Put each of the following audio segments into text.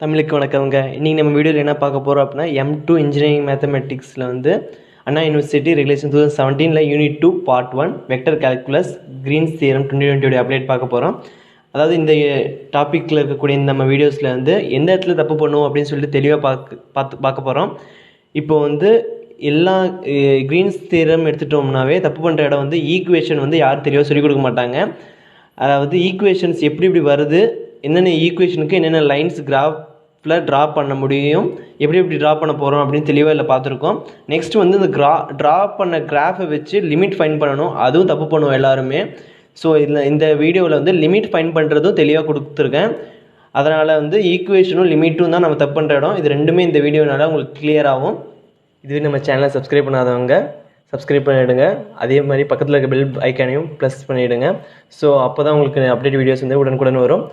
தமிழுக்கு வணக்கங்க. இன்றைக்கி நம்ம வீடியோவில் என்ன பார்க்க போகிறோம் அப்படின்னா M2 இன்ஜினியரிங் மேத்தமெட்டிக்ஸில் வந்து Anna university regulation 2017 unit 2 part 1 vector calculus Green's theorem 2020 update பார்க்க போகிறோம். அதாவது இந்த டாப்பிக்கில் இருக்கக்கூடிய நம்ம வீடியோஸில் வந்து எந்த இடத்துல தப்பு பண்ணுவோம் அப்படின்னு சொல்லிட்டு தெளிவாக பார்க்க போகிறோம். இப்போ வந்து எல்லா கிரீன்ஸ் தியரம் எடுத்துட்டோம்னாவே தப்பு பண்ணுற இடம் வந்து ஈக்குவேஷன் வந்து யாரும் தெளிவாக சொல்லிக் கொடுக்க மாட்டாங்க. அதாவது ஈக்குவேஷன்ஸ் எப்படி வருது, என்னென்ன ஈக்குவேஷனுக்கு என்னென்ன லைன்ஸ் கிராஃபில் ட்ரா பண்ண முடியும், எப்படி ட்ரா பண்ண போகிறோம் அப்படின்னு தெளிவாக இல்லை பார்த்துருக்கோம். நெக்ஸ்ட் வந்து இந்த ட்ரா பண்ண கிராஃபை வச்சு லிமிட் ஃபைன் பண்ணணும், அதுவும் தப்பு பண்ணுவோம் எல்லாருமே. ஸோ இதில் இந்த வீடியோவில் வந்து லிமிட் ஃபைன் பண்ணுறதும் தெளிவாக கொடுத்துருக்கேன். அதனால் வந்து ஈக்குவேஷனும் லிமிட்டும் தான் நம்ம தப்பு பண்ணுற இடம். இது ரெண்டுமே இந்த வீடியோனால உங்களுக்கு கிளியர் ஆகும். இதுவே நம்ம சேனலை சப்ஸ்கிரைப் பண்ணாதவங்க சப்ஸ்கிரைப் பண்ணிவிடுங்க. அதே மாதிரி பக்கத்தில் இருக்க பெல் ஐக்கானையும் ப்ளஸ் பண்ணிவிடுங்க. ஸோ அப்போ தான் உங்களுக்கு அப்டேட் வீடியோஸ் வந்து உடனுக்குடன் வரும்.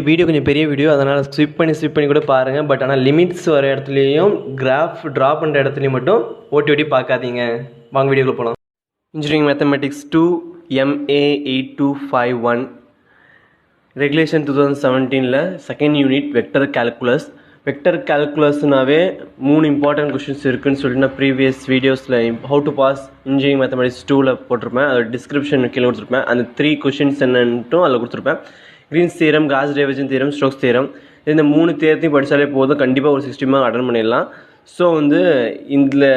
வீடியோ கொஞ்சம் பெரிய வீடியோ, அதனால் ஸ்விப் பண்ணி கூட பாருங்கள். பட் ஆனால் லிமிட்ஸ் வர இடத்துலையும் கிராஃப் ட்ரா பண்ணுற இடத்துலையும் மட்டும் ஓட்டி பார்க்காதீங்க. வாங்க வீடியோக்குள்ள போகலாம். Engineering mathematics 2 MA 8251 regulation 2017 second unit vector calculus. Vector கால்குலஸ்னாவே 3 இம்பார்ட்டன்ட் கொஷின்ஸ் இருக்குதுன்னு சொல்லிட்டு நான் ப்ரீவியஸ் வீடியோஸில் how to pass engineering mathematics 2ல் போட்டிருப்பேன். அதோட டிஸ்கிரிப்ஷன் கீழே கொடுத்துருப்பேன். அந்த 3 கொஷின்ஸ் என்னன்ட்டும் அதில் கொடுத்துருப்பேன். Green's theorem, Gauss divergence theorem, Stokes theorem. இந்த 3 தியரத்தையும் படித்தாலே போதும், கண்டிப்பாக ஒரு 60 மார்க் அட்டன் பண்ணிடலாம். ஸோ வந்து இதில்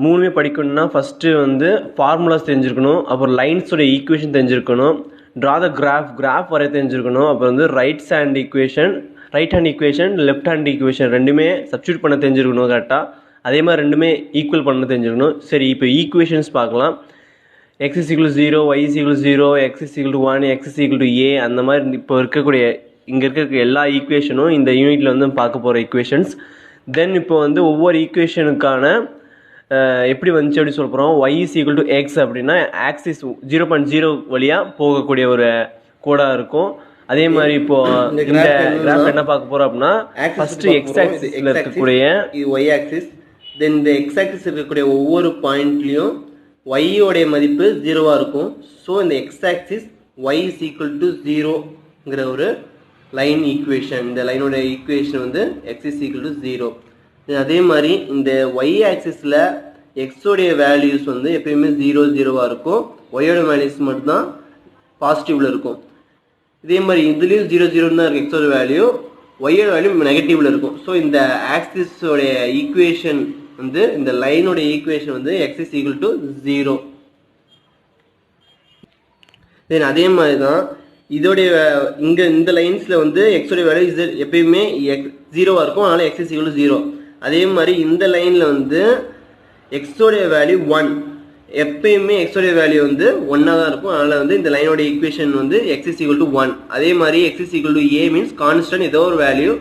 3மே படிக்கணும்னா ஃபஸ்ட்டு வந்து ஃபார்முலாஸ் தெரிஞ்சிருக்கணும், அப்புறம் லைன்ஸோட ஈக்குவேஷன் தெரிஞ்சிருக்கணும், ட்ரா த கிராஃப் வரைய தெரிஞ்சிருக்கணும், அப்புறம் வந்து right hand equation left hand equation ரெண்டுமே சப்ஸ்டியூட் பண்ண தெரிஞ்சிருக்கணும் கரெக்டாக. அதே மாதிரி ரெண்டுமே ஈக்குவல் பண்ண தெரிஞ்சிருக்கணும். சரி, இப்போ ஈக்குவேஷன்ஸ் பார்க்கலாம். x = 0, y = 0, x = 1, x = a, அந்த மாதிரி இப்போ இருக்கக்கூடிய இங்கே இருக்க எல்லா ஈக்குவேஷனும் இந்த யூனிட்டில் வந்து பார்க்க போகிற ஈக்குவேஷன்ஸ். தென் இப்போ வந்து ஒவ்வொரு ஈக்குவேஷனுக்கான எப்படி வந்துச்சு அப்படின்னு சொல்ல போகிறோம். y = x அப்படின்னா ஆக்சிஸ் 0.0 வழியாக போகக்கூடிய ஒரு கோடாக இருக்கும். அதே மாதிரி இப்போ இந்த கிராஃப் என்ன பார்க்க போகிறோம் அப்படின்னா ஃபர்ஸ்ட் எக்ஸ் ஆக்சிஸில் இருக்கக்கூடிய y ஆக்சிஸ், தென் இந்த எக்ஸ் ஆக்சிஸ் இருக்கக்கூடிய ஒவ்வொரு பாயிண்ட்லேயும் y-ஓடைய மதிப்பு 0வாக இருக்கும். ஸோ இந்த எக்ஸ் ஆக்சிஸ் y = 0ங்கிற ஒரு லைன் ஈக்குவேஷன். இந்த லைனோட ஈக்குவேஷன் வந்து x = 0. அதே மாதிரி இந்த y ஆக்சிஸில் எக்ஸோடைய வேல்யூஸ் வந்து எப்பயுமே 0 இருக்கும். ஒய்யோட வேல்யூஸ் மட்டும்தான் பாசிட்டிவில் இருக்கும். இதே மாதிரி இதுலேயும் 0 தான் இருக்குது எக்ஸோட வேல்யூ, ஒய்யோட வேல்யூ நெகட்டிவில் இருக்கும். ஸோ இந்த ஆக்சிஸோடைய ஈக்குவேஷன் வந்து இந்த லைனோட ஈக்குவேஷன் வந்து x = 0. தென் அதே மாதிரி தான் இதோடைய இங்கே இந்த லைன்ஸில் வந்து எக்ஸோடைய வேல்யூ எப்பயுமே 0வாக இருக்கும், அதனால் x = 0. அதே மாதிரி இந்த லைனில் வந்து எக்ஸோடைய வேல்யூ 1, எப்பயுமே எக்ஸோடைய வேல்யூ வந்து 1ஆக தான் இருக்கும், அதனால் வந்து இந்த லைனோட ஈக்குவேஷன் வந்து x = 1. அதே மாதிரி x = a மீன்ஸ் கான்ஸ்டன்ட் ஏதோ ஒரு வேல்யூ,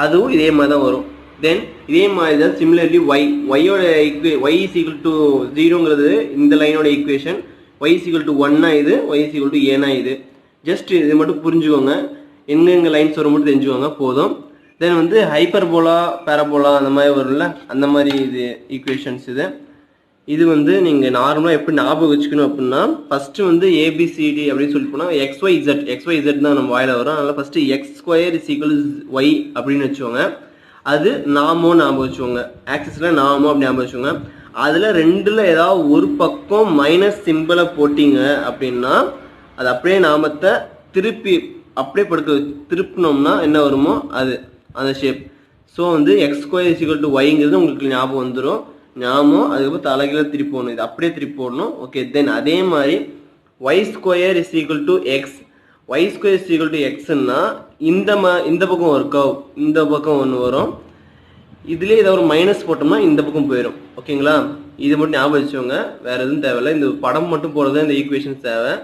அதுவும் இதே மாதிரி தான் வரும். தென் இதே மாதிரி தான் சிமிலர்லி ஒய்யோட y = 0ங்கிறது இந்த லைனோட ஈக்குவேஷன், y = 1னா இது, y = aனா இது. ஜஸ்ட் இது மட்டும் புரிஞ்சுக்கோங்க, எங்கெங்கே லைன்ஸ் வரும் மட்டும் தெரிஞ்சுக்கோங்க போதும். தென் வந்து ஹைப்பர்போலா, பேரபோலா அந்த மாதிரி வரும்ல, அந்த மாதிரி இது ஈக்குவேஷன்ஸ். இது வந்து நீங்கள் நார்மலாக எப்படி ஞாபகம் வச்சுக்கணும் அப்படின்னா ஃபஸ்ட்டு வந்து ABCD அப்படின்னு சொல்லி போனால் XYZ தான் நம்ம வாயில் வரும். அதனால் ஃபஸ்ட்டு x² = y அப்படின்னு வச்சுக்கோங்க. அது நாமோ ஞாபகம் வச்சுக்கோங்க, ஆக்சிஸில் நாமோ அப்படி ஞாபகம் வச்சுக்கோங்க. அதில் ரெண்டில் ஏதாவது ஒரு பக்கம் மைனஸ் சிம்பிளை போட்டிங்க அப்படின்னா அது அப்படியே நாமத்தை திருப்பி அப்படியே திருப்பினோம்னா என்ன வருமோ அது அந்த ஷேப். ஸோ வந்து x² = yங்கிறது உங்களுக்கு ஞாபகம் வந்துடும். ஞாபகம் அதுக்கப்புறம் தலைகீழ திருப்பி போடணும், இது அப்படியே திருப்பி போடணும். ஓகே, தென் அதே மாதிரி y² = x. y² = xன்னா இந்த பக்கம் ஒரு கர்வ், இந்த பக்கம் ஒன்று வரும். இதுலேயே ஏதாவது ஒரு மைனஸ் போட்டோம்னா இந்த பக்கம் போயிடும். ஓகேங்களா, இது மட்டும் ஞாபகம் வச்சுக்கோங்க, வேறு எதுவும் தேவையில்லை. இந்த படம் மட்டும் போடுறது இந்த ஈக்குவேஷன்ஸ் தேவை.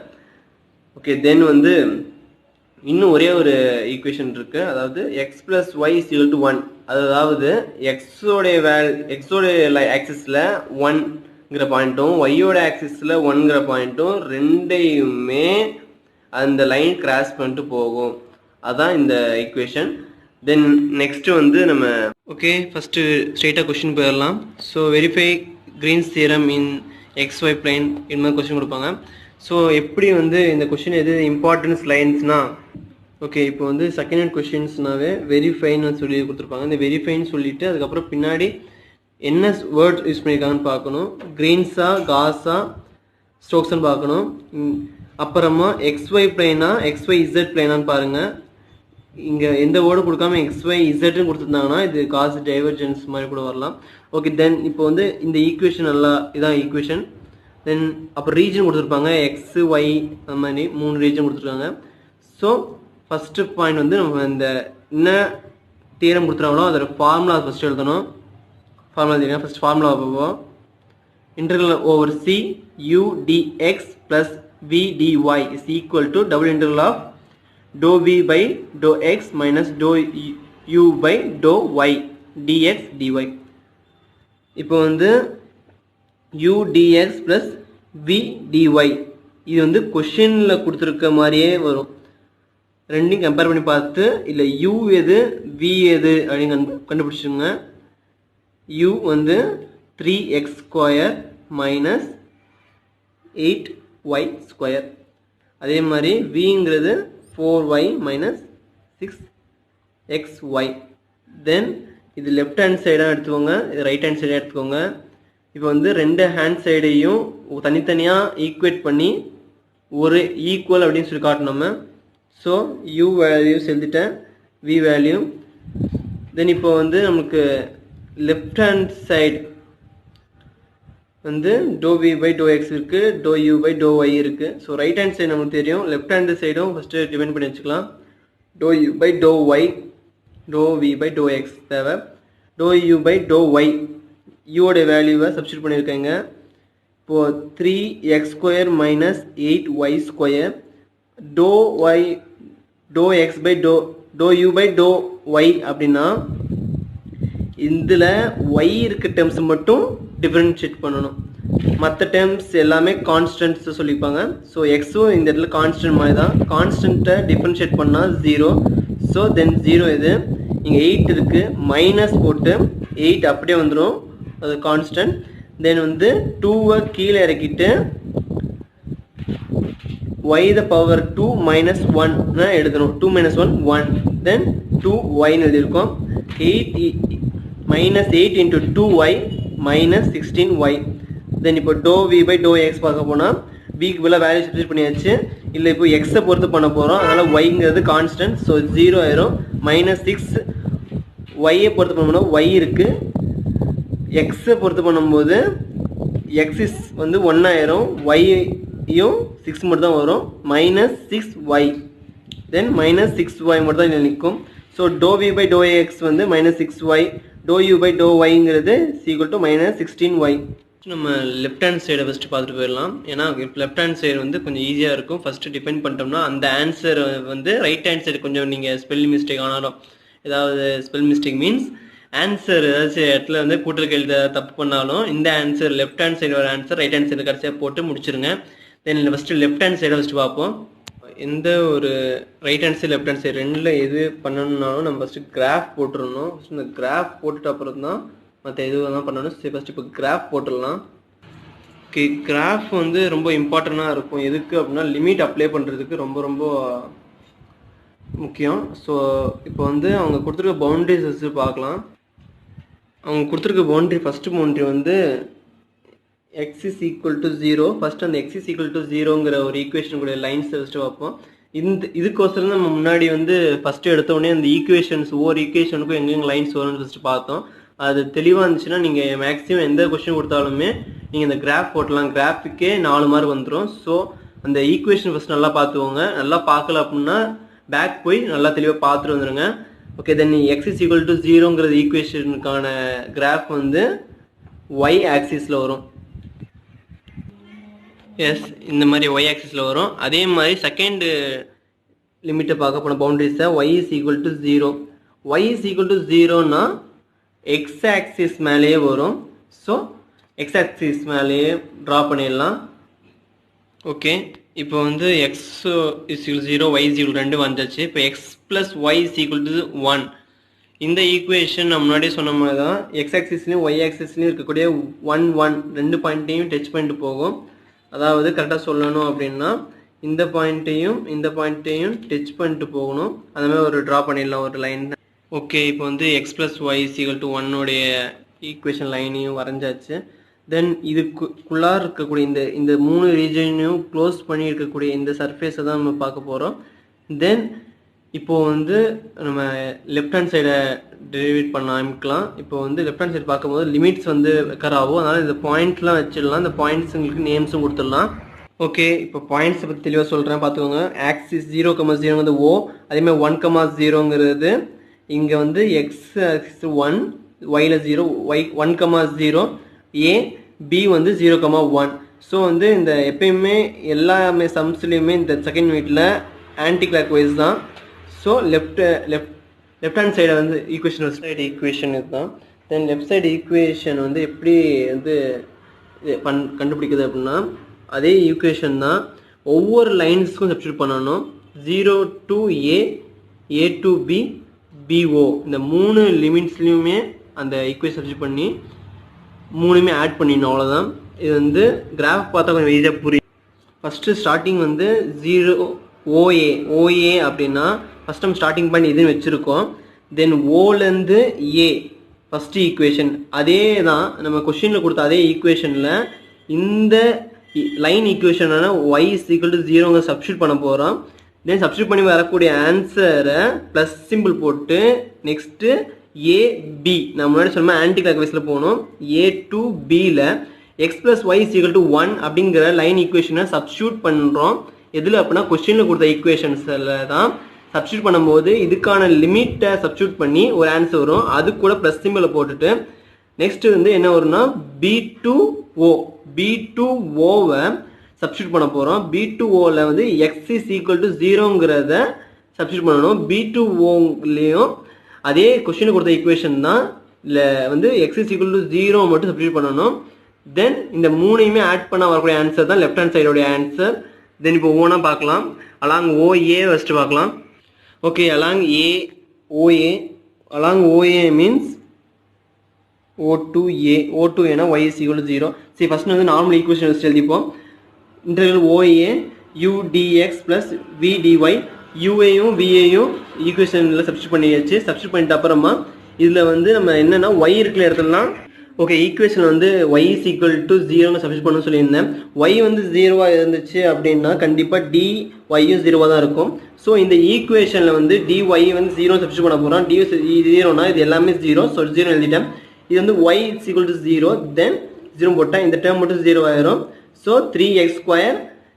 ஓகே, தென் வந்து இன்னும் ஒரே ஒரு ஈக்குவேஷன் இருக்குது, அதாவது x + y = 1. அதாவது எக்ஸோடைய ஆக்சிஸில் 1ங்கிற பாயிண்ட்டும் ஒய்யோட ஆக்சிஸில் 1ங்கிற பாயிண்ட்டும் ரெண்டையுமே அந்த லைன் கிராஸ் பண்ணிட்டு போகும். அதுதான் இந்த ஈக்குவேஷன். தென் நெக்ஸ்ட்டு வந்து நம்ம ஃபஸ்ட்டு ஸ்ட்ரெயிட்டாக கொஷின் போயிடலாம். ஸோ வெரிஃபை கிரீன்ஸ் தியரம் இன் XY பிளைன் இந்த மாதிரி கொஷின் கொடுப்பாங்க. ஸோ எப்படி வந்து இந்த கொஷின் எது இம்பார்ட்டன்ஸ் லைன்ஸ்னால் ஓகே, இப்போ வந்து செகண்ட் ஹேண்ட் கொஷின்ஸ்னாவே வெரிஃபைன்னு சொல்லி கொடுத்துருப்பாங்க. இந்த வெரிஃபைன்னு சொல்லிட்டு அதுக்கப்புறம் பின்னாடி என்ன வேர்ட் யூஸ் பண்ணியிருக்காங்கன்னு பார்க்கணும். கிரெயின்ஸா காஸா ஸ்ட்ரோக்ஸ்ன்னு பார்க்கணும். அப்புறமா XY பிளேனா XYZ பிளேனான்னு பாருங்கள். இங்கே எந்த வேர்டும் கொடுக்காம XYZன்னு கொடுத்துருந்தாங்கன்னா இது காஸ் டைவர்ஜென்ஸ் மாதிரி கூட வரலாம். ஓகே, தென் இப்போ வந்து இந்த ஈக்குவேஷன் நல்லா இதான் ஈக்குவேஷன். தென் அப்புறம் ரீஜன் கொடுத்துருப்பாங்க, XY அந்த மாதிரி 3 ரீஜன் கொடுத்துருக்காங்க. ஸோ ஃபஸ்ட்டு பாயிண்ட் வந்து நம்ம இந்த என்ன தியரம் கொடுத்துருவாங்களோ அதோட ஃபார்முலா ஃபஸ்ட்டு எழுதணும். ஃபார்முலா தெரியும், ஃபஸ்ட் ஃபார்முலா பார்ப்போம். இன்டர்கல் over C U dx plus V dy is equal to double integral of dou V by dou x minus dou U by dou y dx dy. இப்போ வந்து U dx plus V dy இது வந்து கொஷினில் கொடுத்துருக்க மாதிரியே வரும். ரெண்டையும் compare பண்ணி பார்த்து இல்லை U எது V எது அப்படின்னு கண்டுபிடிச்சிடுங்க. U வந்து 3x square minus 8y square. அதே மாதிரி Vங்கிறது 4y மைனஸ் 6xy. தென் இது லெஃப்ட் ஹேண்ட் சைடாக எடுத்துக்கோங்க, இது ரைட் ஹேண்ட் சைடாக எடுத்துக்கோங்க. இப்போ வந்து ரெண்டு ஹேண்ட் சைடையும் தனித்தனியாக ஈக்குவேட் பண்ணி ஒரு ஈக்குவல் அப்படின்னு சொல்லி காட்டணும். ஸோ U வேல்யூஸ் எழுதிட்டேன், V வேல்யூ. தென் இப்போ வந்து நமக்கு லெஃப்ட் ஹேண்ட் சைடு வந்து dou V by dou x இருக்குது, dou U by dou y இருக்குது. ஸோ ரைட் ஹேண்ட் சைடு நமக்கு தெரியும், லெஃப்ட் ஹேண்ட் சைடும் ஃபஸ்ட்டு டிபெண்ட் பண்ணி வச்சுக்கலாம். dou U by dou y, dou V by dou x தேவை. dou U by dou y யோட வேல்யூவை சப்ஸ்டியூட் பண்ணியிருக்கேங்க. இப்போது 3x square minus 8y square dou x by dou U by dou y அப்படின்னா இதில் y இருக்க terms மட்டும் differentiate பண்ணணும், மற்ற டேர்ம்ஸ் எல்லாமே கான்ஸ்டன்ட்ஸ் சொல்லிப்பாங்க. ஸோ எக்ஸும் இந்த இடத்துல கான்ஸ்டன்ட் மாதிரி தான், கான்ஸ்டன்ட்டை டிஃபரன்ஷியேட் பண்ணால் 0. ஸோ தென் 0 இது இங்கே 8 இருக்குது, மைனஸ் போட்டு 8 அப்படியே வந்துடும், அது கான்ஸ்டன்ட். தென் வந்து 2வை கீழே இறக்கிட்டு y the power 2 minus 1 எழுதணும். 2 minus 1 1, தென் 2y எழுதியிருக்கோம். 8 minus 8 into 2y minus 16y. தென் இப்போ dou V by dou x பார்க்க போனால் Vக்கு போல வேல்யூ சப்ஸ்டியூட் பண்ணியாச்சு. இல்லை இப்போ எக்ஸை பொறுத்து பண்ண போகிறோம், அதனால் yங்கிறது கான்ஸ்டன்ட், ஸோ 0 ஆயிரும். மைனஸ் 6 ஒய்யை பொறுத்து பண்ணோம்னா y இருக்குது, எக்ஸை பொறுத்து பண்ணும்போது எக்ஸிஸ் வந்து 1 ஆயிரும், ஒய்யும் 6 மட்டும் தான் வரும், மைனஸ் 6y. தென் மைனஸ் 6y மட்டும் தான் இதில் நிற்கும். So dou V by dou x வந்து minus 6y, dou U by dou yங்கிறது ஈக்குவல் டு மைனஸ் 16y. நம்ம லெஃப்ட் ஹேண்ட் சைடை ஃபஸ்ட்டு பார்த்துட்டு போயிடலாம். ஏன்னா லெஃப்ட் ஹேண்ட் சைடு வந்து கொஞ்சம் ஈஸியாக இருக்கும். ஃபஸ்ட்டு டிபெண்ட் பண்ணிட்டோம்னா அந்த ஆன்சர் வந்து ரைட் ஹேண்ட் சைடு கொஞ்சம் நீங்கள் ஸ்பெல் மிஸ்டேக் ஆனாலும், ஏதாவது ஸ்பெல் மிஸ்டேக் மீன்ஸ் ஆன்சர் ஏதாச்சும் இடத்துல வந்து கூட்டல் எழுத தப்பு பண்ணாலும் இந்த ஆன்சர் லெஃப்ட் ஹேண்ட் சைடு ஒரு ஆன்சர் ரைட் ஹேண்ட் சைடு கடைசியாக போட்டு முடிச்சிருங்க. தென் ஃபஸ்ட்டு லெஃப்ட் ஹேண்ட் சைடை ஃபஸ்ட்டு பார்ப்போம். எந்த ஒரு right hand side left hand side ரெண்டில் எது பண்ணணுன்னாலும் நம்ம ஃபஸ்ட்டு கிராஃப் போட்டுருணும். ஃபஸ்ட்டு இந்த கிராஃப் போட்டுட்டு அப்புறம் தான் மற்ற எதுவும் தான் பண்ணணும். சரி, ஃபஸ்ட்டு இப்போ கிராஃப் போட்டுடலாம். ஓகே, கிராஃப் வந்து ரொம்ப இம்பார்ட்டண்ட்டாக இருக்கும். எதுக்கு அப்படின்னா லிமிட் அப்ளை பண்ணுறதுக்கு ரொம்ப ரொம்ப முக்கியம். ஸோ இப்போ வந்து அவங்க கொடுத்துருக்க பவுண்ட்ரிஸ் வச்சு பார்க்கலாம். அவங்க கொடுத்துருக்க பவுண்ட்ரி ஃபஸ்ட்டு பவுண்ட்ரி வந்து x is equal to 0. First அந்த x is equal to 0ங்கிற ஒரு ஈக்குவேஷன் கூட லைன்ஸ் ஃபஸ்ட்டு பார்ப்போம். இதுக்கோசரம் நம்ம முன்னாடி வந்து ஃபஸ்ட்டு எடுத்தோடனே அந்த ஈக்குவேஷன்ஸ் ஒவ்வொரு ஈக்குவேஷனுக்கும் எங்கெங்கே லைன்ஸ் வரும்னு ஃபஸ்ட்டு பார்த்தோம். அது தெளிவாக இருந்துச்சுன்னா நீங்கள் மேக்ஸிமம் எந்த கொஸ்டின் கொடுத்தாலுமே நீங்கள் இந்த கிராஃப் போட்டலாம். கிராஃபிக்கே 4 மார்க் வந்துடும். ஸோ அந்த ஈக்குவேஷன் ஃபஸ்ட் நல்லா பார்த்துக்கோங்க. நல்லா பார்க்கல அப்படின்னா பேக் போய் நல்லா தெளிவாக பார்த்துட்டு வந்துடுங்க. Okay, then x is equal to 0ங்கிறது ஈக்குவேஷனுக்கான கிராஃப் வந்து y ஆக்சிஸில் வரும். எஸ், இந்த மாதிரி y ஆக்சிஸில் வரும். அதே மாதிரி செகண்ட் லிமிட்டை பார்க்க போன பவுண்டரிஸை y is equal to 0. y is equal to 0னா x axis மேலேயே வரும். ஸோ x ஆக்சிஸ் மேலேயே ட்ரா பண்ணிடலாம். ஓகே, இப்போ வந்து x is equal to 0, y is equal to 2 வந்துச்சு. இப்போ x plus y is equal to 1. இந்த ஈக்குவேஷன் நம்ம முன்னாடியே சொன்ன மாதிரி தான் x ஆக்சிஸ்லையும் y ஆக்சிஸ்லையும் இருக்கக்கூடிய 1 1 2 பாயிண்ட்டையும் டச் பண்ணிட்டு போகும். அதாவது கரெக்டாக சொல்லணும் அப்படின்னா இந்த பாயிண்ட்டையும் டச் பண்ணிட்டு போகணும். அந்த மாதிரி ஒரு ட்ரா பண்ணிடலாம் ஒரு லைன். ஓகே, இப்போ வந்து x plus y equal to 1 equation லைனையும் வரைஞ்சாச்சு. தென் இதுக்குள்ளார இருக்கக்கூடிய இந்த 3 ரீஜனையும் க்ளோஸ் பண்ணி இருக்கக்கூடிய இந்த சர்ஃபேஸை தான் நம்ம பார்க்க போகிறோம். தென் இப்போது வந்து நம்ம லெஃப்ட் ஹேண்ட் சைடை டெரிவேட் பண்ண ஆரம்பிக்கலாம். இப்போ வந்து லெஃப்ட் ஹேண்ட் சைடு பார்க்கும்போது லிமிட்ஸ் வந்து ரெக்கர் ஆகும். அதனால் இந்த பாயிண்ட்லாம் வச்சிடலாம். இந்த பாயிண்ட்ஸுங்களுக்கு நேம்ஸும் கொடுத்துடலாம். ஓகே, இப்போ பாயிண்ட்ஸை பற்றி தெளிவாக சொல்கிறேன் பார்த்துக்கோங்க. ஆக்சிஸ் 0,0 ஓ, அதேமாதிரி 1,0ங்கிறது இங்கே வந்து எக்ஸ் ஆக்சிஸ் 1, ஒயில் 0, ஒய் 1,0, ஏ பி வந்து 0,1. ஸோ வந்து இந்த எப்பயுமே எல்லாமே சம்ஸ்லேயுமே இந்த செகண்ட் யூனிட்டில் ஆன்டி கிளாக் வைஸ் தான். ஸோ லெஃப்ட் ஹேண்ட் சைடை வந்து ஈக்குவேஷன் இதுதான். தென் லெஃப்ட் சைடு ஈக்குவேஷன் வந்து எப்படி வந்து கண்டுபிடிக்குது அப்படின்னா, அதே ஈக்குவேஷன் தான் ஒவ்வொரு லைன்ஸுக்கும் சப்ஸ்டியூட் பண்ணணும். 0 to a, a to b, bo இந்த 3 லிமிட்ஸ்லையுமே அந்த ஈக்குவேஷன் சப்ஸ்டியூட் பண்ணி 3மே ஆட் பண்ணிடணும். அவ்வளோதான். இது வந்து கிராஃப் பார்த்தா கொஞ்சம் ஈஸியாக புரியும். ஃபஸ்ட்டு ஸ்டார்டிங் வந்து 0 OA அப்படின்னா ஃபஸ்ட் நம்ம ஸ்டார்டிங் பாயிண்ட் இதுன்னு வச்சுருக்கோம். தென் ஓலேருந்து ஏ ஃபஸ்ட்டு ஈக்குவேஷன் அதே தான் நம்ம கொஷினில் கொடுத்த அதே ஈக்குவேஷனில் இந்த லைன் ஈக்குவேஷனான ஒய் இஸ் ஈக்குவல் டு 0ங்க சப்ஸ்டியூட் பண்ண போகிறோம். தென் சப்ஸ்டியூட் பண்ணி வரக்கூடிய ஆன்சரை ப்ளஸ் சிம்பிள் போட்டு நெக்ஸ்ட்டு ஏபி நான் முன்னாடி சொன்ன ஆன்டி கிளாக் வைஸில் போகணும். ஏ டு பியில் x plus y is equal to 1 அப்படிங்கிற லைன் ஈக்குவேஷனை சப்ஸ்டியூட் பண்ணுறோம். எதில் அப்படின்னா கொஸ்டினில் கொடுத்த ஈக்குவேஷன்ஸில் தான் சப்ஸ்டியூட் பண்ணும்போது இதுக்கான லிமிட்டை சப்ஸ்டியூட் பண்ணி ஒரு ஆன்சர் வரும். அது கூட ப்ளஸ் சிம்பிளை போட்டுட்டு நெக்ஸ்ட் வந்து என்ன வரும்னா பி டு ஓவை சப்ஸ்டியூட் பண்ண போகிறோம். பி டு ஓவில் வந்து எக்ஸ் இஸ் ஈக்குவல் டு 0ங்கிறத சப்ஸ்டியூட் பண்ணணும். பி டு ஓலையும் அதே கொஸ்டினுக்கு கொடுத்த ஈக்குவேஷன் தான். இல்லை வந்து எக்ஸ் இஸ் ஈக்குவல் டு 0 மட்டும் சப்ஸ்டியூட் பண்ணணும். தென் இந்த 3யுமே ஆட் பண்ண வரக்கூடிய ஆன்சர் தான் லெஃப்ட் ஹேண்ட் சைடோடைய ஆன்சர். தென் இப்போ ஓனா பார்க்கலாம். அலாங் ஓஏ ஃபஸ்ட்டு பார்க்கலாம். Okay, along OA means O2 ஏன்னா y is equal to 0. சரி, ஃபஸ்ட் வந்து நார்மல் ஈக்குவேஷன் வச்சு எழுதிப்போம். Integral OA u dx plus v dy, uஐயும் vஐயும் ஈக்குவேஷனில் சப்ஸ்டியூட் பண்ணியாச்சு. சப்ஸ்டியூட் பண்ணிட்டு அப்புறமா இதில் வந்து நம்ம என்னென்னா y இருக்கிற இடத்துலலாம் ஓகே ஈக்குவேஷன் வந்து y is equal to 0ன்னு சப்ஸ்டியூட் பண்ணணும்னு சொல்லியிருந்தேன். y வந்து 0வாக இருந்துச்சு அப்படின்னா கண்டிப்பாக dyயும் 0வாக தான் இருக்கும். ஸோ இந்த ஈக்குவேஷனில் வந்து dy வந்து 0 சப்ஸ்டியூட் பண்ண போகிறோம். dy 0னா இது எல்லாமே 0. ஸோ 0 எழுதிட்டேன். இது வந்து y is equal to 0. தென் 0 போட்டால் இந்த டேர்ம் மட்டும் 0 ஆயிரும். ஸோ 3x²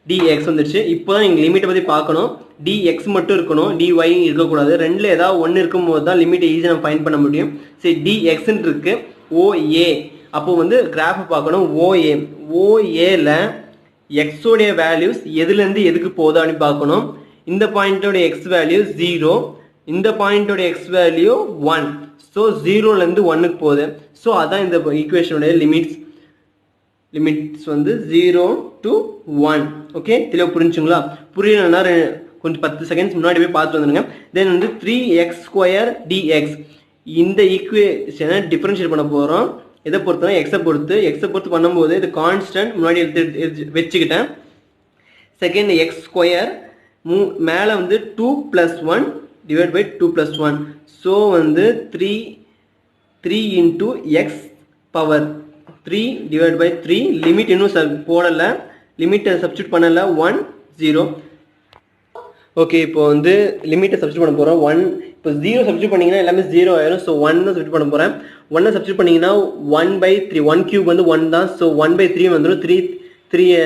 dx வந்துடுச்சு. இப்போ தான் நீங்கள் லிமிட்டை பற்றி பார்க்கணும். dx மட்டும் இருக்கணும், dy இருக்கக்கூடாது. ரெண்டில் ஏதாவது ஒன்று இருக்கும்போது தான் லிமிட்டை ஈஸியாக நம்ம ஃபைண்ட் பண்ண முடியும். சரி, dxன்னு இருக்கு OA. அப்போ வந்து கிராஃபை பார்க்கணும். OAல எக்ஸோடைய வேல்யூஸ் எதுலேருந்து எதுக்கு போகுது அப்படின்னு பார்க்கணும். இந்த பாயிண்டோடைய எக்ஸ் வேல்யூ 0, இந்த பாயிண்டோடைய எக்ஸ் வேல்யூ 1. ஸோ 0லேருந்து 1க்கு போகுது. ஸோ அதான் இந்த ஈக்குவேஷனுடைய லிமிட்ஸ் வந்து 0 to 1. ஓகே, தெளிவாக புரிஞ்சுங்களா? புரியலன்னா கொஞ்சம் 10 செகண்ட்ஸ் முன்னாடி போய் பார்த்து வந்துடுங்க. தென் வந்து 3x² dx இந்த ஈக்குவேஷனை டிஃபரன்ஷியேட் பண்ண போகிறோம். எதை பொறுத்தனா எக்ஸை பொறுத்து பண்ணும்போது இது கான்ஸ்டன்ட் முன்னாடி எடுத்து வச்சுக்கிட்டேன். செகண்ட் x² மேலே வந்து 2 + 1 டிவைட் பை 2 + 1. ஸோ வந்து 3 into x power 3 divide by 3. Limit இன்னும் போடலை, லிமிட்டை சப்ஸ்டியூட் பண்ணலை. 1 0. ஓகே, இப்போ வந்து லிமிட்டை சப்ஸ்டியூட் பண்ண போகிறோம். 1 இப்போ 0 சப்ஸ்டியூட் பண்ணிங்கன்னா எல்லாமே 0 ஆயிரும். ஸோ 1 சப்ஸ்டியூட் பண்ண போகிறேன். 1 சப்ஸ்டியூட் பண்ணிங்கன்னா 1/3. 1³ வந்து 1 தான். ஸோ 1/3 வந்துடும். 3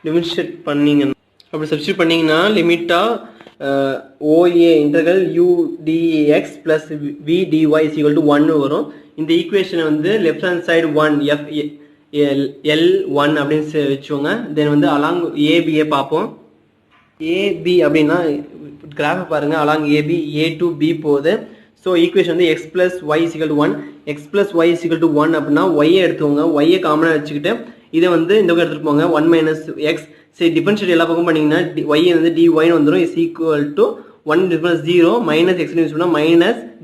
டிஃபரன்ஷியேட் பண்ணிங்கன்னா அப்படி சப்ஸ்டியூட் பண்ணிங்கன்னா லிமிட்டாக OA integral u dx plus v dy is equal to 1 வரும். இந்த ஈக்குவேஷனை வந்து லெஃப்ட் ஹேண்ட் சைடு 1 L1 அப்படின்னு வச்சுக்கோங்க. தென் வந்து அலாங் ஏபியை பார்ப்போம். ஏபி அப்படின்னா கிராஃபை பாருங்கள். Along AB A to B போகுது. ஸோ ஈக்குவேஷன் வந்து x plus y is equal to 1. x plus y is equal to 1 அப்படின்னா ஒய்யை எடுத்துக்கோங்க. ஒய்யை காமனாக வச்சுக்கிட்டு இதை வந்து இந்த பக்கம் எடுத்துகிட்டு போங்க. 1 - x. சரி, டிஃபரன்ஷியேட் எல்லா பக்கம் பண்ணிங்கன்னா y வந்து dyன்னு வந்துடும். Is equal to 1 difference 0 -x use பண்ணால்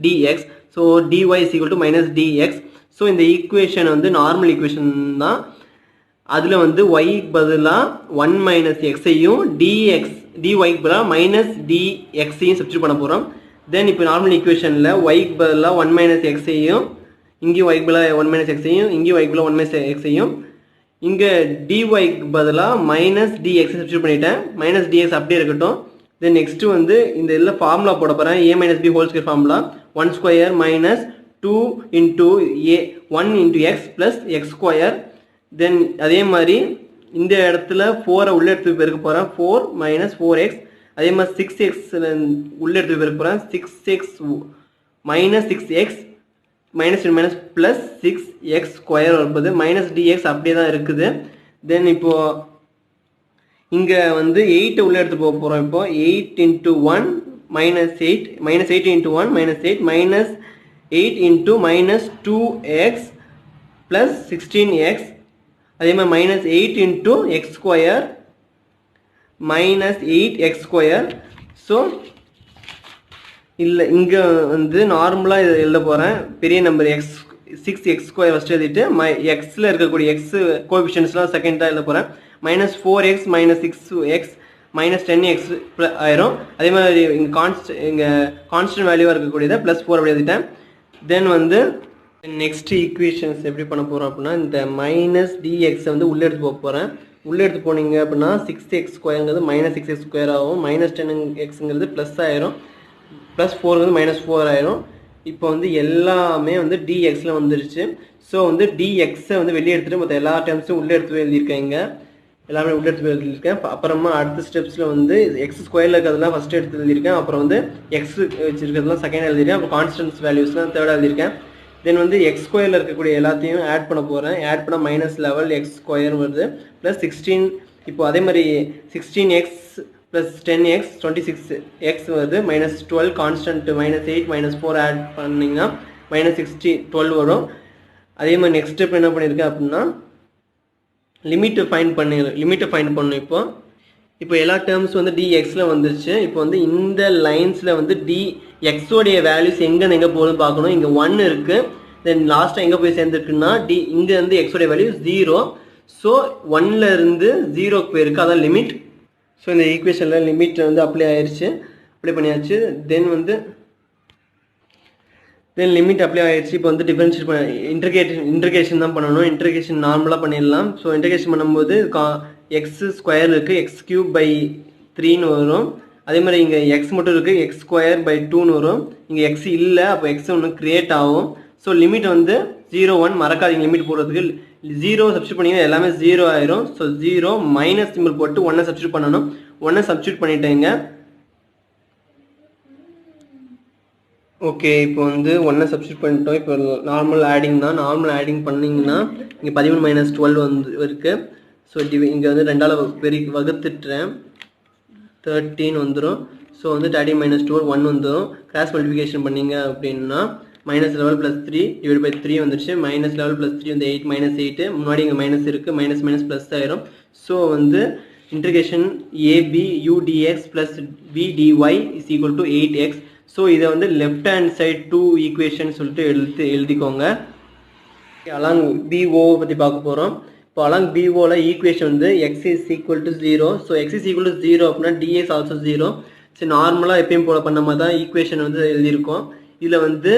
-dx. So dy is equal to -dx. So இந்த ஈக்குவேஷன் வந்து நார்மல் ஈக்குவேஷன் தான். அதில் வந்து ஒய்க்கு பதிலாக 1 மைனஸ் எக்ஸையும் டிஒய்க்கு பதிலாக மைனஸ் டிஎக்ஸையும் சப்ஸ்டியூட் பண்ண போகிறோம். தென் இப்போ நார்மல் ஈக்குவேஷனில் ஒய்க்கு பதிலாக 1 மைனஸ் எக்ஸையும் இங்கேயும் ஒய்க்கு பதிலாக 1 மைனஸ் எக்ஸையும் இங்கேயும் ஒய்க்கு பதிலாக 1 மைனஸ் எக்ஸையும் இங்கே டிஒய்க்கு பதிலாக மைனஸ் டிஎக்ஸை சப்ஸ்டியூட் பண்ணிட்டேன். மைனஸ் டிஎக்ஸ் அப்படியே இருக்கட்டும். தென் நெக்ஸ்ட்டு வந்து இந்த இதில் ஃபார்முலா போட போகிறேன். A minus B whole square formula 1 square minus 2 into A 1 into x plus x square. Then அதே மாதிரி இந்த இடத்துல 4 உள்ளே எடுத்து பெருக்க போகிறேன். 4 மைனஸ் 4x. அதே மாதிரி 6x உள்ளே எடுத்து பெருக்க போகிறேன். 6x minus 6x minus minus plus 6x square வருது. மைனஸ் டிஎக்ஸ் அப்படியே தான் இருக்குது. தென் இப்போது இங்கே வந்து 8 உள்ளே எடுத்து போக போகிறோம். இப்போ 8 into 1 minus 8 minus 8 into 1 minus 8 minus 8 into minus 2x plus 16x. அதே மாதிரி minus 8 into X square minus 8x square. So இல்லை இங்கே வந்து நார்மலாக இதை எழுத போகிறேன். பெரிய number X 6x square first எழுதிட்டு எக்ஸில் இருக்கக்கூடிய எக்ஸ் கோஎஃபிஷியன்ட்ஸ்லாம் செகண்டாக எழுத போகிறேன். Minus 4x minus 6x minus 10x ஆயிரும். அதே மாதிரி இங்கே கான்ஸ்டன்ட் வேல்யூவாக இருக்கக்கூடியதை ப்ளஸ் 4 அப்படி எழுதிட்டேன். தென் வந்து நெக்ஸ்ட் ஈக்குவேஷன்ஸ் எப்படி பண்ண போகிறோம் அப்படின்னா இந்த மைனஸ் டிஎக்ஸை வந்து உள்ளே எடுத்து போக போகிறேன். உள்ளே எடுத்து போனீங்க அப்படின்னா 6x ஸ்கொயருங்கிறது மைனஸ் 6x ஸ்கொயர் ஆகும். மைனஸ் 10xங்கிறது ப்ளஸ் ஆயிரும். ப்ளஸ் 4ங்கிறது மைனஸ் 4 ஆயிரும். இப்போ வந்து எல்லாமே வந்து டிஎக்ஸில் வந்துருச்சு. ஸோ வந்து டிஎக்ஸை வந்து வெளியே எடுத்துகிட்டு மற்ற எல்லா டேர்ம்ஸும் உள்ளே எடுத்து எழுதியிருக்கேங்க. எல்லாமே உள்ளே எடுத்து எழுதியிருக்கேன். அப்புறமா அடுத்த ஸ்டெப்ஸில் வந்து எக்ஸ் ஸ்கொயரில் இருக்கிறதுலாம் ஃபஸ்ட்டு எடுத்து எழுதியிருக்கேன். அப்புறம் வந்து எக்ஸ் வச்சுருக்கிறதுலாம் செகண்ட் எழுதியிருக்கேன். அப்புறம் கான்ஸ்டன்ஸ் வேல்யூஸ்லாம் தேர்டாக எழுதியிருக்கேன். தென் வந்து எக்ஸ் ஸ்கொயரில் இருக்கக்கூடிய எல்லாத்தையும் ஆட் பண்ண போகிறேன். ஆட் பண்ண மைனஸ் லெவல் எக்ஸ் ஸ்கொயர் வருது ப்ளஸ் 16. இப்போ அதே மாதிரி 16x ப்ளஸ் 10x 26x வருது. Minus 12 constant minus 8 minus 4 add பண்ணிங்கன்னா மைனஸ் 12 வரும். அதே மாதிரி நெக்ஸ்ட் ஸ்டெப் என்ன பண்ணியிருக்கேன் அப்படின்னா லிமிட்டை ஃபைண்ட் பண்ணணும். இப்போ எல்லா டேர்ம்ஸ் வந்து டிஎக்ஸில் வந்துருச்சு. இப்போ வந்து இந்த லைன்ஸில் வந்து டிஎக்ஸோடைய வேல்யூஸ் எங்கே போகுதுன்னு பார்க்கணும். இங்கே 1 இருக்குது. தென் லாஸ்ட்டாக எங்கே போய் சேர்ந்துருக்குன்னா இங்கே வந்து எக்ஸோடைய வேல்யூ 0. ஸோ 1லேருந்து 0க்கு போயிருக்கு. அதான் லிமிட். ஸோ இந்த ஈக்குவேஷனில் லிமிட் வந்து அப்ளை ஆயிடுச்சு, அப்ளை பண்ணியாச்சு. தென் லிமிட் அப்ளை ஆயிடுச்சு. இப்போ வந்து டிஃபரன்ஷியேட் இன்டர்கேஷன் தான் பண்ணணும். இன்டர்கேஷன் நார்மலாக பண்ணிடலாம். ஸோ இன்டர்கேஷன் பண்ணும்போது எக்ஸ் ஸ்கொயர் இருக்குது, எக்ஸ் கியூப் பை 3ன்னு வரும். அதே மாதிரி இங்கே எக்ஸ் மட்டும் இருக்குது, எக்ஸ் ஸ்கொயர் பை 2ன்னு வரும். இங்கே எக்ஸ் இல்லை, அப்போ எக்ஸ் ஒன்று க்ரியேட் ஆகும். ஸோ லிமிட் வந்து 0 1 மறக்காதீங்க. லிமிட் போடுறதுக்கு 0 சப்ஸ்டியூட் பண்ணிங்கன்னா எல்லாமே 0 ஆயிரும். ஸோ 0 மைனஸ் சிம்பிள் போட்டு 1 சப்ஸ்டியூட் பண்ணணும். 1 சப்ஸ்டியூட் பண்ணிட்டேங்க. ஓகே, இப்போ வந்து 1 சப்ஸ்டியூட் பண்ணிட்டோம். இப்போ நார்மல் ஆடிங் தான். நார்மல் ஆடிங் பண்ணிங்கன்னா இங்கே 13 மைனஸ் 12 வந்து இருக்குது. ஸோ இங்கே வந்து 2ஆல் வகுத்துட்டுறேன். 13 வந்துடும். ஸோ வந்து 13 மைனஸ் 12 1 வந்துடும். கிராஸ் மல்டிபிகேஷன் பண்ணிங்க அப்படின்னா minus level plus 3 divide by 3 வந்துடுச்சு. மைனஸ் லெவல் ப்ளஸ் 3 வந்து 8 மைனஸ் 8. முன்னாடி இங்கே மைனஸ் இருக்குது, மைனஸ் மைனஸ் ப்ளஸ் ஆயிரும். ஸோ வந்து integration AB u dx plus v dy is equal to 8x. So இதை வந்து லெஃப்ட் ஹேண்ட் சைட் 2 ஈக்குவேஷன் சொல்லிட்டு எழுதிக்கோங்க. அலாங் பிஓ பற்றி பார்க்க போகிறோம். இப்போ அலாங் பிஓவில் ஈக்குவேஷன் வந்து x is equal to 0. So X is equal to 0 அப்படின்னா டிஎக்ஸ் ஆல்சோ 0. சரி, நார்மலாக எப்பயும் போல பண்ண மாதிரி தான் ஈக்குவேஷன் வந்து எழுதியிருக்கோம். இதில் வந்து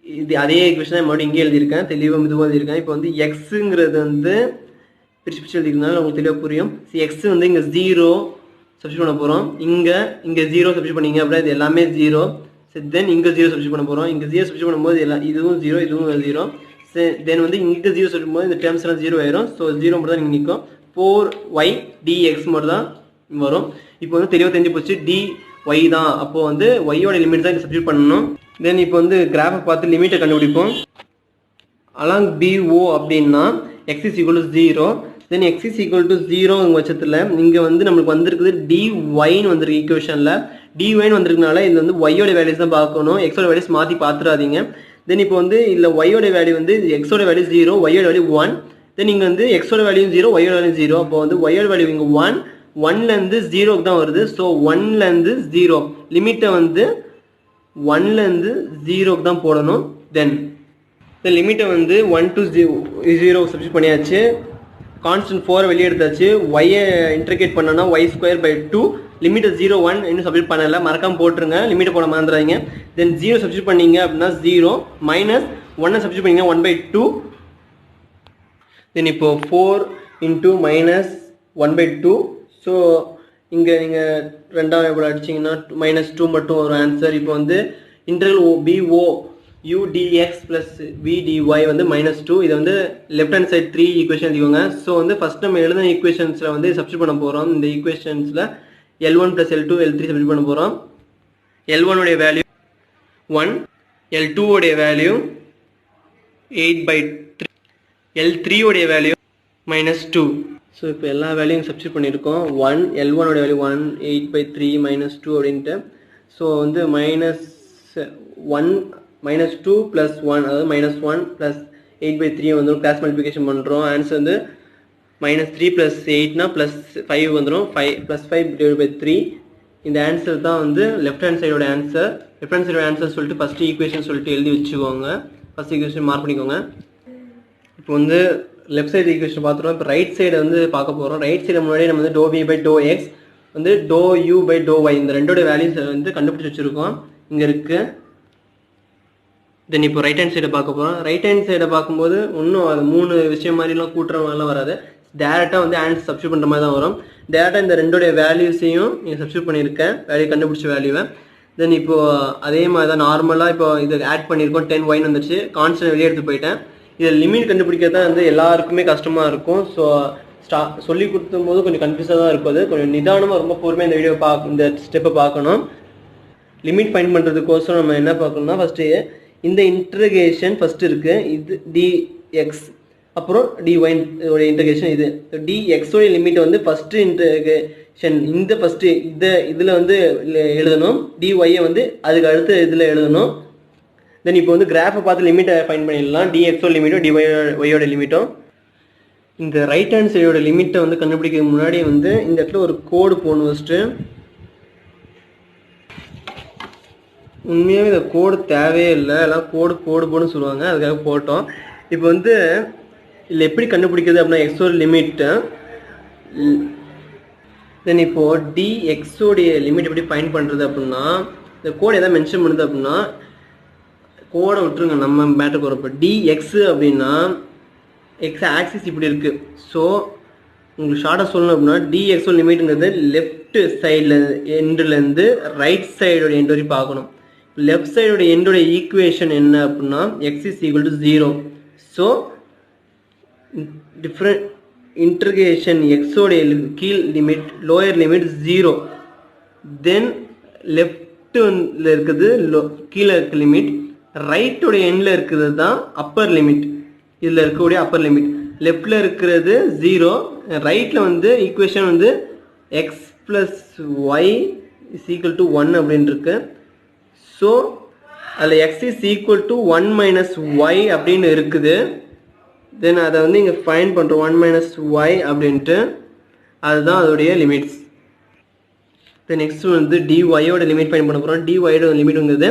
இது அதே ஈக்குவேஷன் தான் மறுபடியும் இங்கே எழுதியிருக்கேன். தெளிவாக இதுவாக எழுதியிருக்கேன். இப்போ வந்து எக்ஸுங்கிறது வந்து பிரிச்சு எழுதிக்கிறதுனால உங்களுக்கு தெளிவாக புரியும். எக்ஸ் வந்து இங்கே 0 சப்ஸ்டியூட் பண்ண போகிறோம். இங்கே 0 சப்ஸ்டியூட் பண்ணிங்க அப்படின்னா இது எல்லாமே 0. சரி, தென் இங்கே 0 சப்ஸ்டியூட் பண்ண போகிறோம். இங்கே 0 சப்ஸ்டியூட் பண்ணும்போது இதுவும் 0 இதுவும் 0. சரி, தென் வந்து இங்கே 0 சப்ஸ்டியூட் பண்ணும்போது இந்த டேர்ம்ஸ் எல்லாம் 0 ஆயிரும். ஸோ 0 மட்டும் தான் இங்கே நிற்கும். 4y dx மட்டும் தான் வரும். இப்போ வந்து தெளிவாக தெரிஞ்சு போச்சு dy தான். அப்போது வந்து ஒய்யோட லிமிட் தான் இங்கே சப்ஸ்டியூட் பண்ணணும். தென் இப்போ வந்து கிராஃபை பார்த்து லிமிட்டை கண்டுபிடிப்போம். அலாங் BO அப்படின்னா x is equal to 0. Then x is equal to 0 பட்சத்தில் இங்கே வந்து நம்மளுக்கு வந்திருக்குது dyன்னு வந்திருக்கு. ஈக்குவேஷனில் dyன்னு வந்திருக்கனால இது வந்து ஒய்யோட வேல்யூஸ் தான் பார்க்கணும். எக்ஸோட வேல்யூஸ் மாற்றி பார்த்துடாதீங்க. தென் இப்போ வந்து இல்லை ஒய்யோட வேல்யூ வந்து எக்ஸோட வேல்யூ 0, ஒய்யோட வேல்யூ 1. தென் இங்கே வந்து எக்ஸோட வேல்யூ 0, ஒய்யோட வேல்யூ 0. அப்போ வந்து ஒய்யோட வேல்யூ இங்கே 1லேருந்து 0க்கு தான் வருது. ஸோ 1லேருந்து 0 லிமிட்டை வந்து 1லேருந்து 0க்கு தான் போடணும். தென் லிமிட்டை வந்து 1 to 0 சப்ஸ்டியூட் பண்ணியாச்சு. கான்ஸ்டன்ட் 4 வெளியே எடுத்தாச்சு. ஒய்யை இன்டர்கேட் பண்ணோன்னா y²/2 லிமிட் 0 1 இன்னும் சப்ஸ்டியூட் பண்ணல, மறக்காம போட்டுருங்க, லிமிட் போட மறந்துடாதீங்க. தென் 0 சப்ஸ்டியூட் பண்ணீங்க அப்படின்னா 0 மைனஸ் 1 சப்ஸ்டியூட் பண்ணீங்க 1/2. தென் இப்போ 4 இன்ட்டு மைனஸ் 1/2. ஸோ இங்கே நீங்கள் ரெண்டாவது எவ்வளோ அடிச்சிங்கன்னா -2 மட்டும் ஒரு ஆன்சர். இப்போ வந்து interval BO udx plus vdy வந்து -2. இதை வந்து லெஃப்ட் ஹேண்ட் சைட் 3 ஈக்குவேஷன் எழுதிக்கோங்க. ஸோ வந்து ஃபஸ்ட் நம்ம எழுதின ஈக்குவேஷன்ஸில் வந்து சப்ஸ்டியூட் பண்ண போகிறோம். இந்த ஈக்குவேஷன்ஸில் L1 + L2 L3 சப்ஸ்டியூட் பண்ண போகிறோம். L1 உடைய வேல்யூ 1, L2 உடைய வேல்யூ 8/3, L3 உடைய வேல்யூ -2. ஸோ இப்போ எல்லா வேல்யூயும் சப்ஸ்டியூட் பண்ணியிருக்கோம். L1 உடைய வேல்யூ 1 8/3 -2 அப்படின்ட்டு. ஸோ வந்து -2 + 1 அதாவது -1 + 8/3 வந்து கிளாஸ் மல்டிபிகேஷன் பண்ணுறோம். ஆன்சர் வந்து -3 + 8னா +5 வந்துடும். 5 இந்த ஆன்சர் தான் வந்து லெஃப்ட் ஹேண்ட் சைடோட ஆன்சர். லெஃப்ட் ஹேண்ட் சைடோட ஆன்சர் சொல்லிட்டு ஃபஸ்ட்டு ஈக்குவேஷன் சொல்லிட்டு எழுதி வச்சுக்கோங்க. ஃபஸ்ட் ஈக்குவேஷன் மார்க் பண்ணிக்கோங்க. இப்போ வந்து லெஃப்ட் சைடு ஈக்குவேஷன் பார்த்துட்டோம். இப்போ ரைட் சைடை வந்து பார்க்க போகிறோம். ரைட் சைடு முன்னாடியே நம்ம வந்து ∂v/∂x வந்து ∂u/∂y இந்த ரெண்டோட வேல்யூஸ் வந்து கண்டுபிடிச்சி வச்சுருக்கோம், இங்கே இருக்குது. தென் இப்போ ரைட் ஹேண்ட் சைடை பார்க்க போகிறோம். ரைட் ஹேண்ட் சைடை பார்க்கும்போது இன்னும் அது 3 விஷயம் மாதிரிலாம் கூட்டுற மாதிரிலாம் வராது. டேரெக்டாக வந்து ஆன்சர் சப்ஸ்டியூட் பண்ணுற மாதிரி தான் வரும். டேரெக்டாக இந்த ரெண்டோடைய வேல்யூஸையும் நீங்கள் சப்ஸ்டியூட் பண்ணியிருக்கேன், வேல்யூ கண்டுபிடிச்ச வேல்யூவை. தென் இப்போது அதே மாதிரி தான் நார்மலாக இப்போ இது ஆட் பண்ணியிருக்கோம். 10y வந்துச்சு, கான்ஸ்டன்ட் வெளியே எடுத்து போயிட்டேன். இதில் லிமிட் கண்டுபிடிக்கிறது தான் வந்து எல்லாருக்குமே கஷ்டமாக இருக்கும். ஸோ சொல்லி கொடுத்தும் போது கொஞ்சம் கன்ஃபியூஸாக தான் இருக்கும். அது கொஞ்சம் நிதானமாக ரொம்ப பொறுமையாக இந்த வீடியோ இந்த ஸ்டெப்பை பார்க்கணும். லிமிட் ஃபைண்ட் பண்ணுறதுக்கோசரம் நம்ம என்ன பார்க்கணும்னா ஃபஸ்ட்டு இந்த இன்டர்கேஷன் ஃபஸ்ட்டு இருக்குது, இது dx, அப்புறம் dy உடைய இன்டர்கேஷன். இது dx உடைய லிமிட் வந்து ஃபஸ்ட்டு இன்டர்கேஷன் இந்த ஃபஸ்ட்டு இதில் வந்து எழுதணும். dyயை வந்து அதுக்கு அடுத்த இதில் எழுதணும். தென் இப்போ வந்து கிராஃபை பார்த்து லிமிட்டை ஃபைண்ட் பண்ணிடலாம். dxஓட லிமிட்டும் dyயோட லிமிட்டும். இந்த ரைட் ஹேண்ட் சைடோட லிமிட்டை வந்து கண்டுபிடிக்கிறதுக்கு முன்னாடி வந்து இந்த இடத்துல ஒரு கோடு போடணும். ஃபஸ்ட்டு உண்மையாகவே இந்த கோடு தேவையே இல்லை, எல்லாம் போடுன்னு சொல்லுவாங்க, அதுக்காக போட்டோம். இப்போ வந்து இதில் எப்படி கண்டுபிடிக்கிறது அப்படின்னா எக்ஸோட லிமிட்டு. தென் இப்போது dxோடைய லிமிட் எப்படி ஃபைண்ட் பண்ணுறது அப்படின்னா இந்த கோடு எதாவது மென்ஷன் பண்ணுது அப்படின்னா கோடை விட்டுருங்க, நம்ம மேட்டருக்கு வரப்போ dx அப்படின்னா எக்ஸ் ஆக்சிஸ் இப்படி இருக்குது. ஸோ உங்களுக்கு ஷார்ட்டாக சொல்லணும் அப்படின்னா dxோட லிமிட்டுங்கிறது லெஃப்ட் சைடில் எண்டுலேருந்து ரைட் சைடோட எண்டு வரைக்கும் பார்க்கணும். லெஃப்ட் சைடோட எண்டோட ஈக்குவேஷன் என்ன அப்படின்னா x = 0. ஸோ டிஃப்ரெண்ட் இன்டர்கேஷன் எக்ஸோடைய கீழ் லிமிட் லோயர் லிமிட் 0. தென் லெஃப்ட்டில் இருக்குது கீழே இருக்க லிமிட், ரைட்டோடைய எண்டில் இருக்கிறது தான் அப்பர் லிமிட். இதில் இருக்கக்கூடிய அப்பர் லிமிட் லெஃப்டில் இருக்கிறது 0, ரைட்டில் வந்து ஈக்குவேஷன் வந்து x + y = 1 அப்படின்னு இருக்கு. ஸோ அதில் x = 1 - y அப்படின்னு இருக்குது. தென் அதை வந்து இங்கே ஃபைண்ட் பண்ணுறோம் 1 - y அப்படின்ட்டு, அதுதான் அதோடைய லிமிட்ஸ். தென் நெக்ஸ்ட் வந்து dyயோட லிமிட் ஃபைண்ட் பண்ண போகிறோம். dyயோட லிமிட்ங்கிறது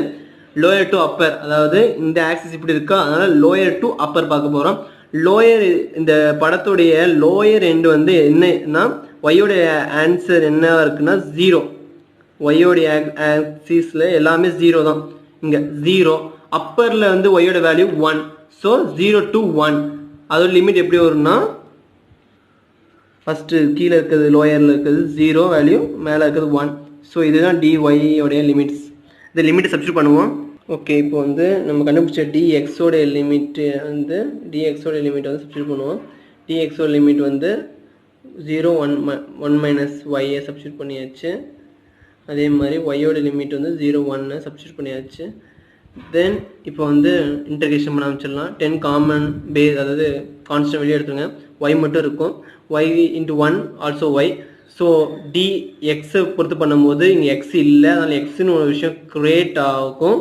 லோயர் டு அப்பர், அதாவது இந்த ஆக்சிஸ் இப்படி இருக்கா, அதனால் லோயர் டு அப்பர் பார்க்க போகிறோம். லோயர் இந்த படத்துடைய லோயர் எண்டு வந்து என்னன்னா ஒய்யோடைய ஆன்சர் என்ன இருக்குன்னா 0. ஒய்யோடைய ஆக்சிஸில் எல்லாமே 0 தான், இங்கே 0. அப்பரில் வந்து ஒய்யோட வேல்யூ 1. ஸோ 0 to 1 அதோட லிமிட் எப்படி வரும்னா ஃபஸ்ட்டு கீழே இருக்கிறது லோயரில் இருக்கிறது 0 வேல்யூ, மேலே இருக்கிறது 1. ஸோ இதுதான் dyயோடைய லிமிட்ஸ். இந்த லிமிட்டை சப்ஸ்டியூட் பண்ணுவோம். ஓகே, இப்போ வந்து நம்ம கண்டுபிடிச்ச dxோடைய லிமிட்டு வந்து dxோடைய லிமிட் வந்து சப்ஸ்டியூட் பண்ணுவோம். dxோட லிமிட் வந்து 0 1 - y சப்ஸ்டியூட் பண்ணியாச்சு. அதே மாதிரி ஒய்யோட லிமிட் வந்து 0 1 சப்ஸ்டியூட் பண்ணியாச்சு. தென் இப்போ வந்து இன்டர்கேஷன் பண்ண ஆரம்பிச்சிடலாம். 10 காமன் பேஸ், அதாவது கான்ஸ்டன்ட் வெளியே எடுத்துருங்க, y மட்டும் இருக்கும். y × 1 also y. ஸோ dxை பொறுத்து பண்ணும்போது இங்கே x இல்லை, அதனால் எக்ஸ்னு ஒரு விஷயம் கிரியேட் ஆகும்.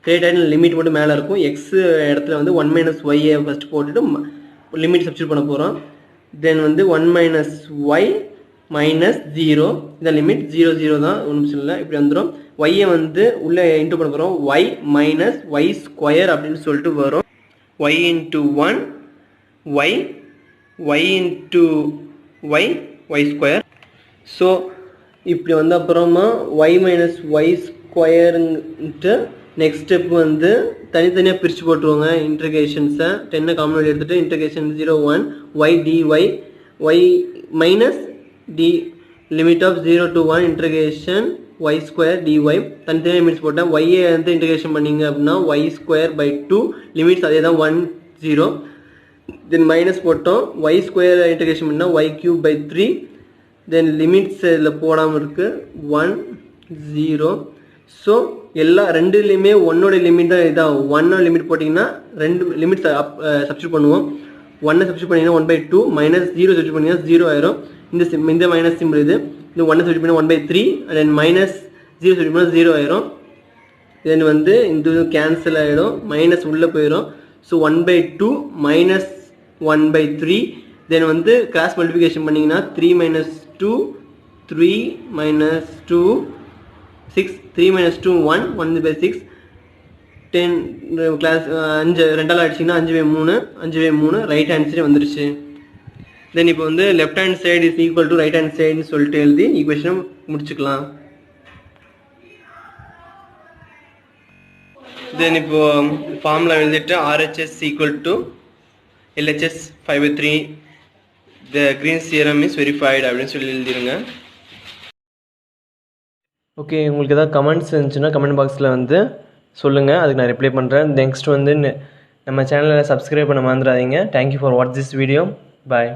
கிரியேட் ஆகிட்டு லிமிட் மட்டும் மேலே இருக்கும். எக்ஸ் இடத்துல வந்து 1 - y ஃபஸ்ட்டு போட்டுட்டு லிமிட் சப்ஸ்டியூட் பண்ண போகிறோம். தென் வந்து 1 - y -0, இந்த லிமிட் 0 0 தான், ஒன்றும் பிரச்சனை இல்லை, இப்படி வந்துடும். ஒய்யை வந்து உள்ளே இன்ட்டு பண்ண போகிறோம், y - y² அப்படின்னு சொல்லிட்டு வரும். y × 1 y y into y y square. So இப்படி வந்து அப்புறமா y மைனஸ் ஒய் ஸ்கொயருன்ட்டு நெக்ஸ்ட் ஸ்டெப் வந்து தனித்தனியாக பிரித்து போட்டுருவாங்க இன்டர்கேஷன்ஸை. 10 காமன் வெளியே எடுத்துகிட்டு integration 0 1 y dy y minus d limit of 0 to 1 integration y square dy தனித்தனியாக லிமிட்ஸ் போட்டேன். y வந்து இன்டர்கேஷன் பண்ணிங்க அப்படின்னா y ஸ்கொயர் பை 2 லிமிட்ஸ் அதே தான் 1 0. தென் மைனஸ் போட்டோம். y ஸ்கொயர் இன்டர்கேஷன் பண்ணால் y cube by 3. Then limits இதில் போடாமல் இருக்குது 1 0. ஸோ எல்லா ரெண்டுலேயுமே ஒன்னோட லிமிட் தான் இதான். ஒன்னோட லிமிட் போட்டிங்கன்னா ரெண்டு லிமிட்ஸ் சப்ஸ்டியூட் பண்ணுவோம். 1 சப்ஸ்டியூட் பண்ணிங்கன்னா 1/2 மைனஸ் 0 சப்ஸ்டியூட் பண்ணிங்கன்னா 0 ஆயிரும். இந்த மைனஸ் சிம்பிள் இது 1 சப்ஸ்டியூட் பண்ணி 1/3 தென் மைனஸ் 0 சப்ஸ்டியூட் பண்ணால் 0 ஆயிரும். தென் வந்து இந்த கேன்சல் ஆகிடும், மைனஸ் உள்ளே போயிடும். ஸோ 1/2 மைனஸ் 1/3 தென் வந்து கிராஸ் மல்டிபிகேஷன் பண்ணிங்கன்னா 3 மைனஸ் 2 3 மைனஸ் 2 6 3 மைனஸ் 2 1 1/6 10 கிளாஸ் 5 ரெண்டால் அடிச்சிங்கன்னா 5/3 ரைட் ஹேண்ட் சைடு வந்துருச்சு. தென் இப்போ வந்து left hand side is equal to right hand சைடுன்னு சொல்லிட்டு எழுதி ஈக்குவேஷனை முடிச்சுக்கலாம். தென் இப்போ ஃபார்முலா எழுதிட்டு RHS equal to LHS 5/3 the Green's theorem is verified அப்படின்னு சொல்லி எழுதிருங்க. ஓகே, உங்களுக்கு ஏதாவது கமெண்ட்ஸ் இருந்துச்சுன்னா கமெண்ட் பாக்ஸில் வந்து சொல்லுங்கள், அதுக்கு நான் ரிப்ளை பண்ணுறேன். நெக்ஸ்ட் வந்து நம்ம சேனலில் சப்ஸ்கிரைப் பண்ண மறந்துடாதீங்க. Thank you for watch this video. Bye.